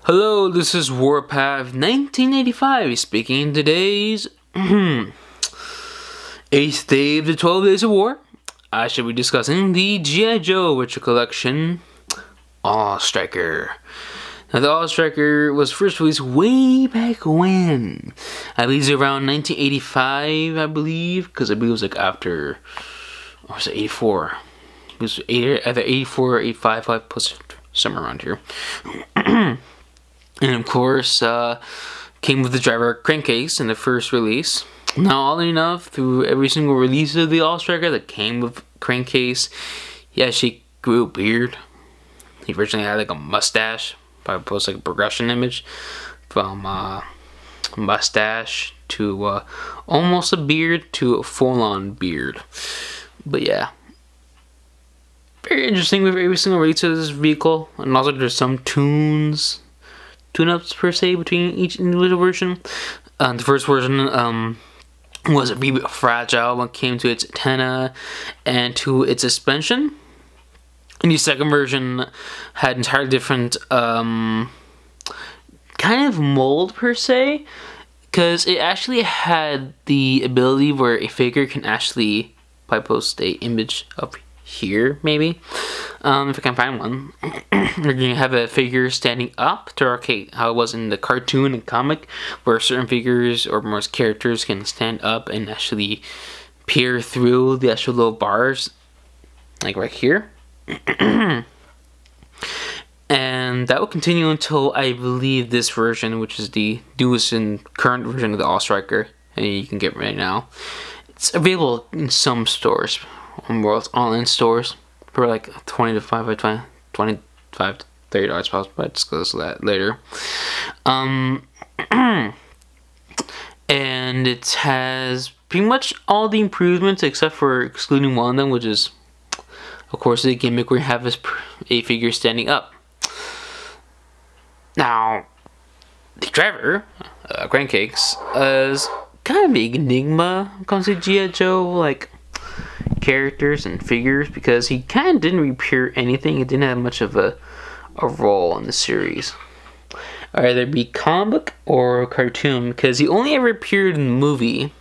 Hello, this is Warpath 1985 speaking today's 8th day of the 12 Days of War. I shall be discussing the G.I. Joe Retro Collection All Striker. Now, the All Striker was first released way back when. I believe it was around 1985, I believe, because I believe it was like after, or was it 84? It was either 84 or 85, plus somewhere around here. And of course, came with the driver Crankcase in the first release. Now, oddly enough, through every single release of the All Striker that came with Crankcase, he actually grew a beard. He originally had like a mustache. Probably post like a progression image from mustache to almost a beard to a full-on beard. But yeah, very interesting with every single release of this vehicle, and also there's some tune-ups per se between each individual version. The first version was a bit fragile when it came to its antenna and to its suspension. And the second version had entirely different kind of mold per se, because it actually had the ability where a figure can actually probably post a image up here, maybe, if I can find one. You're gonna have a figure standing up to replicate how it was in the cartoon and comic, where certain figures or most characters can stand up and actually peer through the actual little bars, like right here. And that will continue until I believe this version, which is the newest and current version of the All Striker, and you can get right now. It's available in some stores, on World's online stores, for like $25 to $30 possibly, but I'll discuss that later. And it has pretty much all the improvements except for excluding one of them, which is, of course, the gimmick where you have a figure standing up. Now, the driver, Crankcase, is kind of an enigma when it comes to G.I. Joe, like, characters and figures, because he kind of didn't appear anything. He didn't have much of a role in the series. Either be comic book or cartoon, because he only ever appeared in the movie.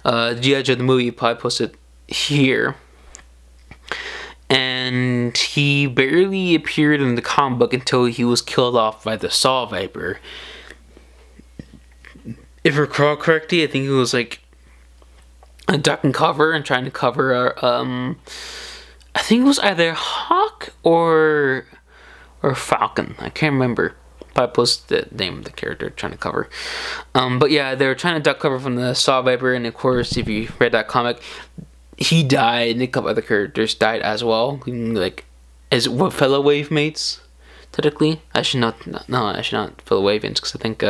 G.I. Joe the movie, probably posted here. And he barely appeared in the comic book until he was killed off by the Saw Viper. If I recall correctly, I think it was like a duck and cover and trying to cover I think it was either Hawk or Falcon. I can't remember. I posted the name of the character trying to cover. But yeah, they were trying to duck cover from the Saw Viper, and of course, if you read that comic, he died, and a couple other characters died as well, like as fellow wave mates. Technically, I should not fellow wave mates, because I think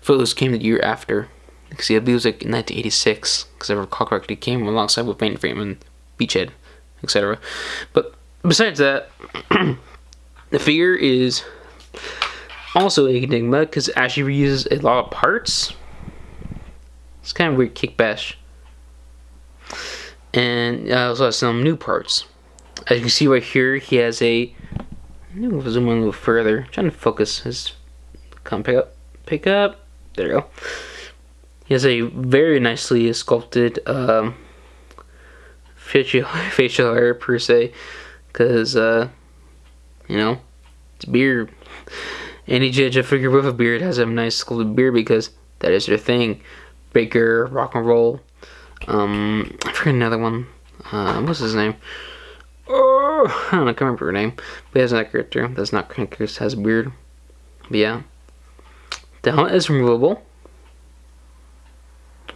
Footloose came the year after. Because I believe it was like in 1986, because I recall correctly, came alongside with Mainframe and Beachhead, etc. But besides that, the figure is also an enigma, because it actually reuses a lot of parts. It's kind of weird kick bash. And also has some new parts. As you can see right here, he has a, I'm going to zoom in a little further, I'm trying to focus his, come pick up, there you go. He has a very nicely sculpted facial hair per se, because you know, it's a beard. Any G.I. Joe figure with a beard has a nice sculpted beard, because that is their thing. Breaker, rock and roll. I forget another one. What's his name? Oh, I don't know, I can't remember her name. But he has that character that's not Crankcase, has a beard. But yeah, the helmet is removable.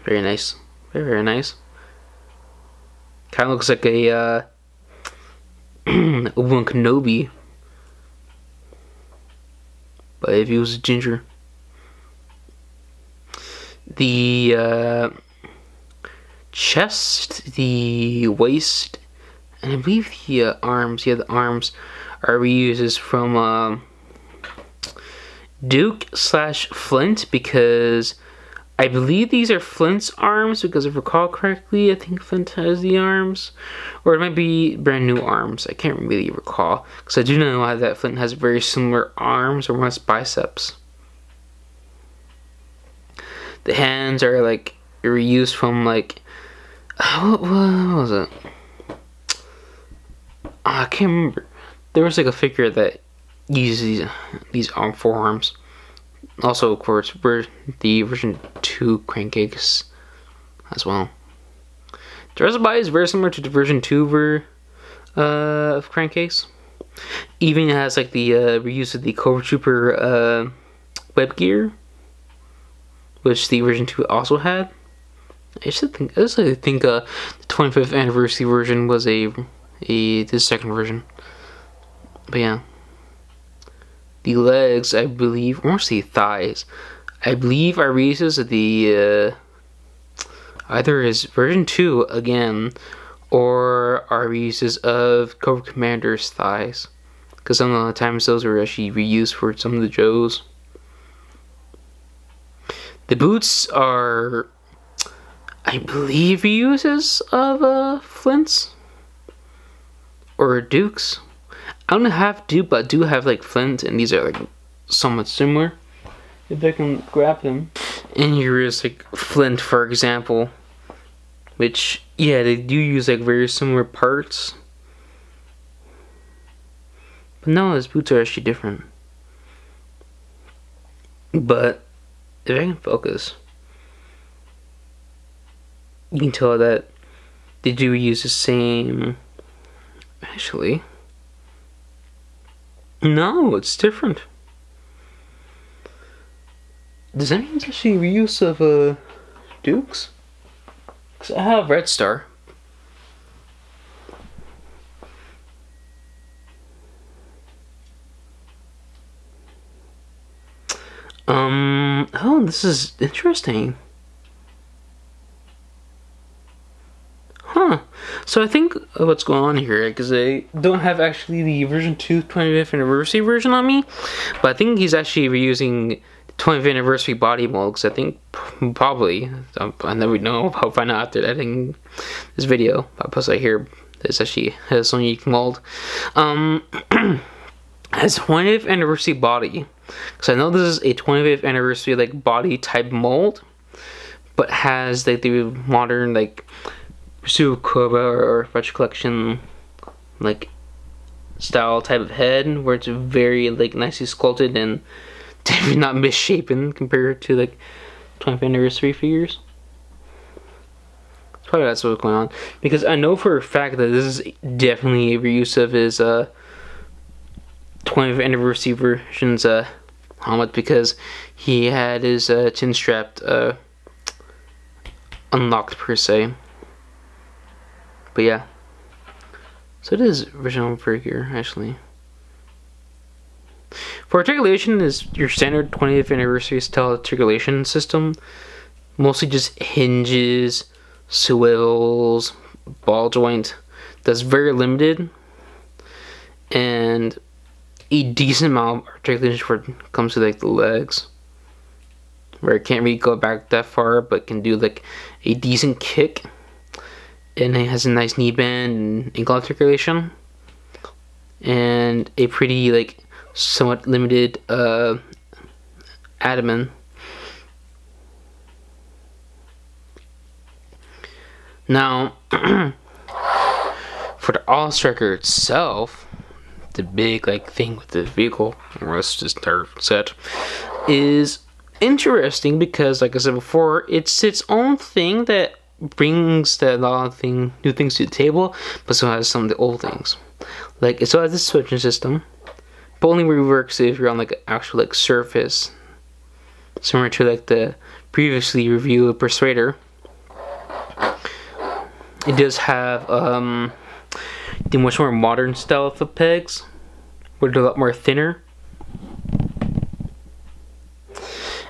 Very nice. Very, very nice. Kind of looks like a Obi-Wan Kenobi, but if he was a ginger. The chest, the waist, and I believe the arms. Yeah, the arms are reuses from Duke / Flint, because I believe these are Flint's arms, because if I recall correctly, I think Flint has the arms. Or it might be brand new arms. I can't really recall. Because I do know that Flint has very similar arms or almost biceps. The hands are like reused from like... what was it? I can't remember. There was like a figure that uses these forearms. Also, of course, we're the version 2 Crankcase as well. The rest of the body is very similar to the version 2 of Crankcase. Even has like the reuse of the Cobra Trooper web gear, which the version 2 also had. I think the 25th anniversary version was the second version. But yeah. The legs, I believe, or the thighs, I believe are reuses of the, either is version 2 again, or are reuses of Cobra Commander's thighs. Because some of the times those are actually reused for some of the Joes. The boots are, I believe, reuses of Flint's or Duke's. I don't have Duke, but I do have like Flint, and these are like somewhat similar. If I can grab them. And here is like Flint, for example, which, yeah, they do use like very similar parts. But no, his boots are actually different. But if I can focus, you can tell that they do use the same. Actually, no, it's different. Does that mean it's actually reuse of Dukes? Because I have Red Star. Oh, this is interesting. Huh. So I think what's going on here, because I don't have actually the version 2 25th anniversary version on me, but I think he's actually reusing 20th anniversary body mold, because I think probably, I never know, I'll find out after editing this video, I'll post right here, this actually has some unique mold. Has 20th anniversary body, because I know this is a 25th anniversary like body type mold, but has like the modern like Pursuit of Cobra or Retro Collection like style type of head, where it's very like nicely sculpted and definitely not misshapen compared to like 20th anniversary figures. It's probably that's what's going on, because I know for a fact that this is definitely a reuse of his 20th anniversary version's helmet, because he had his chin strap unlocked per se. But yeah, so it is original figure actually. For articulation is your standard 20th anniversary style articulation system, mostly just hinges, swivels, ball joint. That's very limited, and a decent amount of articulation when it comes to like the legs, where it can't really go back that far, but can do like a decent kick. And it has a nice knee band and ankle articulation, and a pretty like somewhat limited abdomen. Now, for the All Striker itself, the big like thing with the vehicle, or let's just start set, is interesting because, like I said before, it's its own thing that brings a lot of new things to the table, but still has some of the old things. Like it still has this switching system, but only works if you're on like an actual like surface, similar to like the previously reviewed Persuader. It does have the much more modern style of the pegs, where they're a lot more thinner,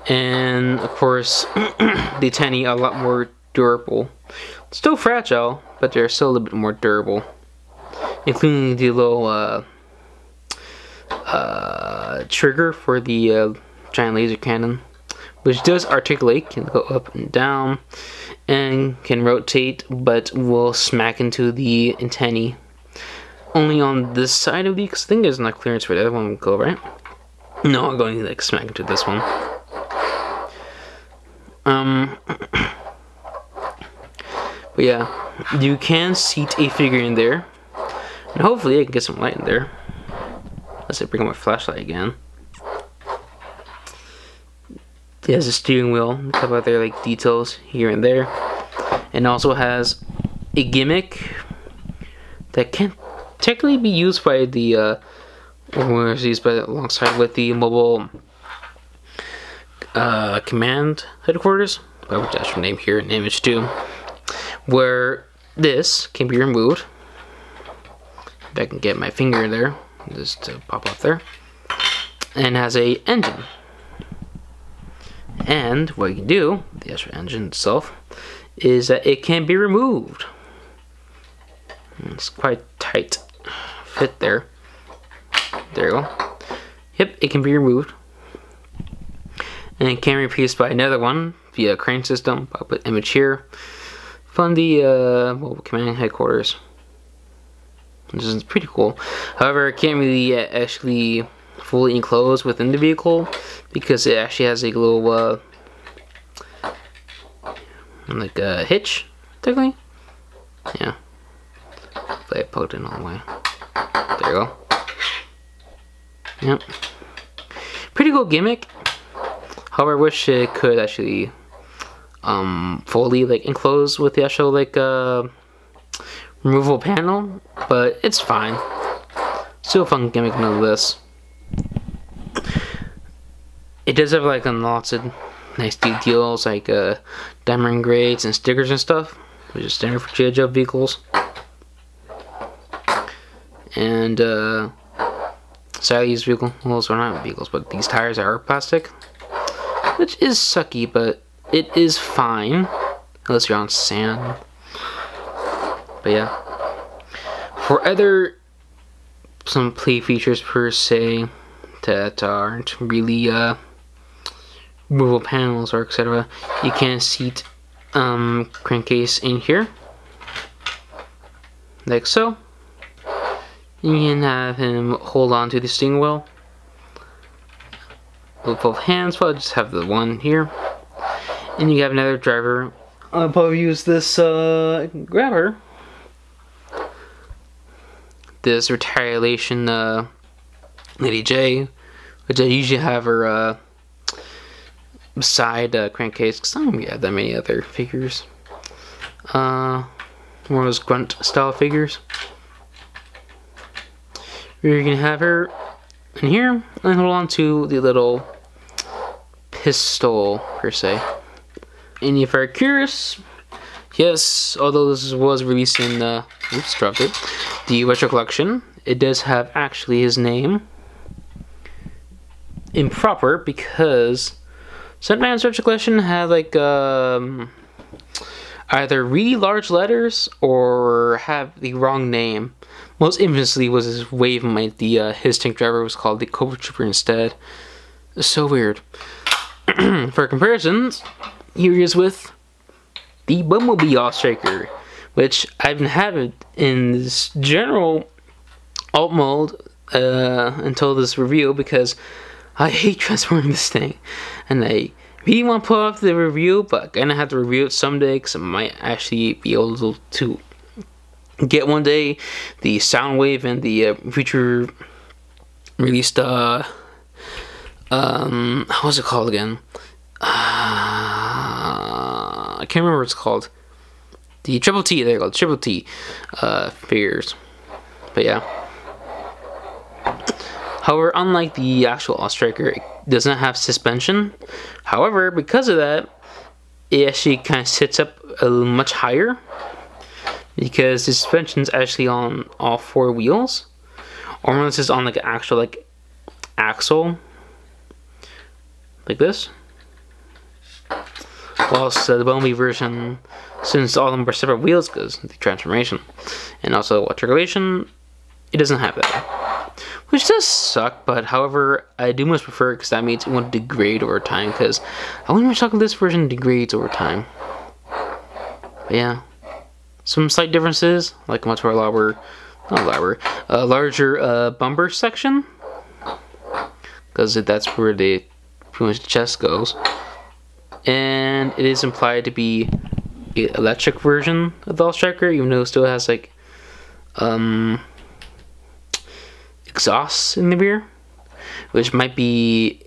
and of course the tenny a lot more durable. Still fragile, but they're still a little bit more durable, including the little trigger for the giant laser cannon, which does articulate, can go up and down, and can rotate, but will smack into the antennae. Only on this side of the, because I think there's not clearance for the other one to go, right? No, I'm going to like smack into this one. But yeah, you can seat a figure in there, and hopefully I can get some light in there. Let's say bring up my flashlight again. It has a steering wheel, a couple other like details here and there, and also has a gimmick that can technically be used by the alongside with the mobile command headquarters. I would dash from name here in image 2, where this can be removed. If I can get my finger there, just to pop up there, and has a engine. And what you can do, the actual engine itself, is that it can be removed. It's quite tight fit there. There you go. Yep, it can be removed. And it can be replaced by another one via crane system. I'll put image here from the mobile command headquarters. This is pretty cool. However, it can't really actually fully enclose within the vehicle because it actually has a little like a hitch, technically. Yeah. Hopefully I plugged in all the way. There you go. Yep. Pretty cool gimmick. However, I wish it could actually fully like enclose with the actual like removable panel, but it's fine. Still a fun gimmick nonetheless. It does have like lots of nice details like diamond grades and stickers and stuff, which is standard for G.I. Joe vehicles. And sadly, these vehicles are not vehicles, but these tires are plastic, which is sucky, but it is fine unless you're on sand. But yeah, for other some play features per se that aren't really removable panels or etc., you can seat Crankcase in here like so. You can have him hold on to the steering wheel with both hands, but I'll just have the one here. And you have another driver. I'll probably use this grabber. This retaliation Lady J, which I usually have her beside Crankcase, because I don't really have that many other figures. More of those grunt style figures. You're gonna have her in here and hold on to the little pistol per se. And if you're curious, yes, although this was released in oops, dropped it, the retro collection, it does have actually his name improper because sometimes retro collection have like either really large letters or have the wrong name. Most infamously was his wave mate, the his tank driver was called the Cobra Trooper instead. It's so weird. For comparisons, here he is with the Bumblebee All-Striker, which I've been having in this general alt mode until this review because I hate transforming this thing, and I really want to put off the review, but I'm gonna have to review it someday because I might actually be able to get one day the Soundwave and the future released what was it called again? I can't remember what it's called. The Triple T, there you go, Triple T figures. But yeah. However, unlike the actual All-Striker, it does not have suspension. However, because of that, it actually kind of sits up a little much higher because the suspension is actually on all four wheels, or unless it's on like an actual like axle, like this. Whilst the Bumblebee version, since all of them are separate wheels because of the transformation and also articulation, it doesn't have that. which does suck, but however, I do much prefer it because that means it won't degrade over time, because I wouldn't much talk about this version degrades over time. But yeah, some slight differences, like much more larger bumper section, because that's where pretty much the chest goes, and it is implied to be an electric version of the All-Striker, even though it still has like exhausts in the rear, which might be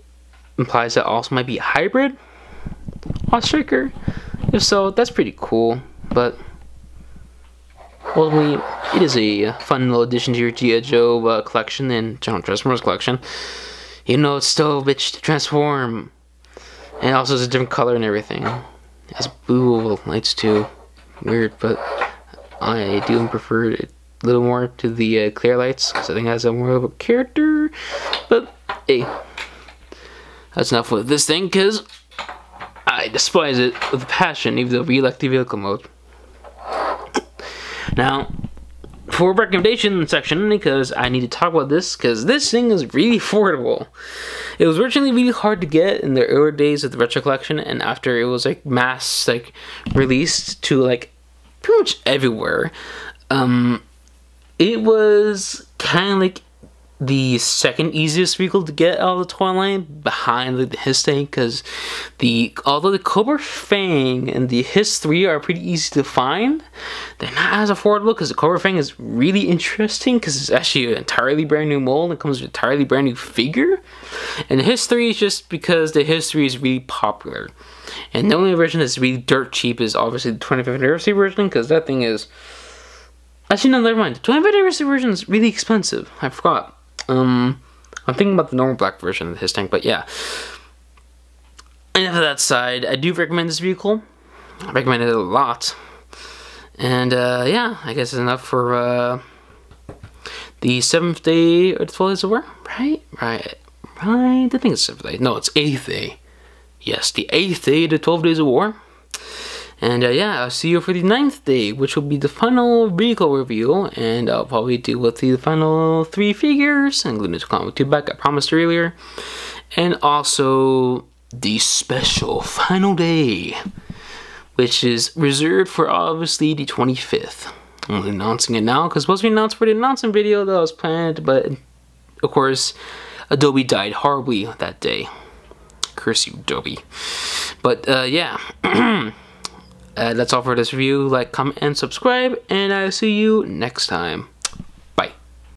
implies that also might be a hybrid All-Striker. If so, that's pretty cool, but ultimately it is a fun little addition to your G.I. Joe collection and General Transformers collection. You know, it's still a bitch to transform, and also it's a different color and everything. It has blue lights too. Weird, but I do prefer it a little more to the clear lights, because I think it has a more of a character. But hey, that's enough with this thing, because I despise it with passion, even though we like the vehicle mode. Now, for recommendation section, because I need to talk about this, because this thing is really affordable. It was originally really hard to get in the early days of the retro collection, and after it was like mass released to like pretty much everywhere, it was kind of like the second easiest vehicle to get out of the toy line behind the H.I.S.S tank, because although the Cobra Fang and the H.I.S.S are pretty easy to find, they're not as affordable, because the Cobra Fang is really interesting because it's actually an entirely brand new mold and it comes with an entirely brand new figure. And the H.I.S.S is just because the H.I.S.S is really popular. And the only version that's really dirt cheap is obviously the 25th anniversary version, because that thing is... Actually, no, never mind. The 25th anniversary version is really expensive. I forgot. I'm thinking about the normal black version of the H.I.S.S tank, but yeah. Enough of that side. I do recommend this vehicle. I recommend it a lot. And yeah, I guess it's enough for the 7th day or the 12 days of war. Right? I think it's 7th day. No, it's 8th day. Yes, the 8th day of the 12 days of war. And yeah, I'll see you for the 9th day, which will be the final vehicle review, and I'll probably deal with the final 3 figures, including the comic 2 back I promised earlier, and also the special final day, which is reserved for obviously the 25th. I'm announcing it now, because supposed to be announced for the announcement video that was planned, but of course, A.W.E died horribly that day. Curse you, A.W.E. But yeah. That's all for this review. Like, comment, and subscribe, and I'll see you next time.